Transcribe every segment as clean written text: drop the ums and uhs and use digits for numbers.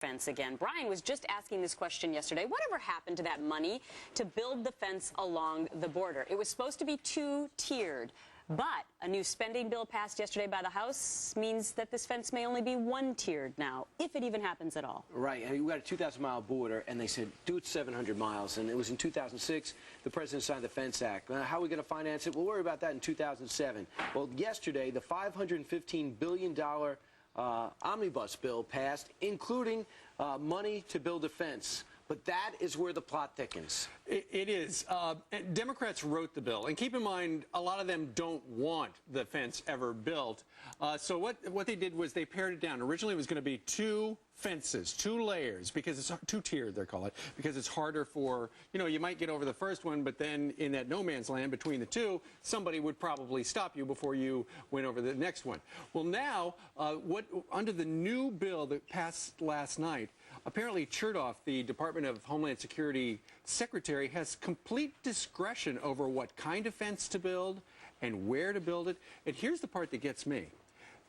fence again. Brian was just asking this question yesterday. Whatever happened to that money to build the fence along the border? It was supposed to be two-tiered. But a new spending bill passed yesterday by the House means that this fence may only be one-tiered now, if it even happens at all. Right. I mean, we got a 2,000-mile border, and they said, do it 700 miles. And it was in 2006, the president signed the Fence Act. How are we going to finance it? We'll worry about that in 2007. Well, yesterday, the $515 billion omnibus bill passed, including money to build a fence. But that is where the plot thickens. It is. Democrats wrote the bill. And keep in mind, a lot of them don't want the fence ever built. So what they did was they pared it down. Originally, it was going to be two fences, two layers, because it's two-tiered, they call it, because it's harder for, you might get over the first one, but then in that no man's land between the two, somebody would probably stop you before you went over the next one. Well, now, under the new bill that passed last night, apparently Chertoff, the Department of Homeland Security Secretary, has complete discretion over what kind of fence to build and where to build it. And here's the part that gets me.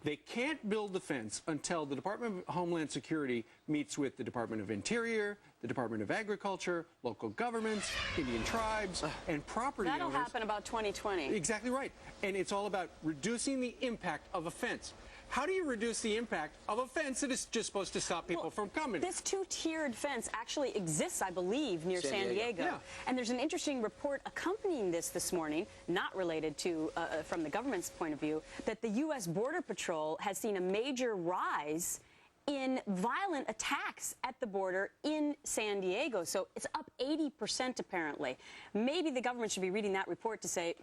They can't build the fence until the Department of Homeland Security meets with the Department of Interior, the Department of Agriculture, local governments, Indian tribes, and property owners. That'll happen about 2020. Exactly right. And it's all about reducing the impact of a fence. How do you reduce the impact of a fence that is just supposed to stop people from coming? This two-tiered fence actually exists, I believe, near San Diego. Yeah. And there's an interesting report accompanying this morning, not related to, from the government's point of view, that the U.S. Border Patrol has seen a major rise in violent attacks at the border in San Diego. So it's up 80% apparently. Maybe the government should be reading that report to say,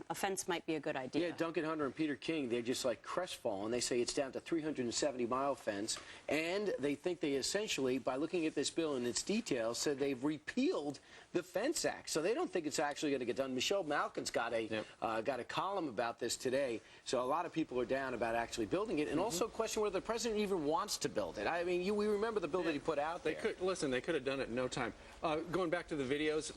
a fence might be a good idea. Yeah, Duncan Hunter and Peter King, they're just like crestfallen. They say it's down to 370-mile fence, and they think they essentially, by looking at this bill and its details, said they've repealed the Fence Act. So they don't think it's actually going to get done. Michelle Malkin's got a column about this today. So a lot of people are down about actually building it, and also question whether the president even wants to build it. I mean, we remember the bill that he put out there. They could have done it in no time. Going back to the videos,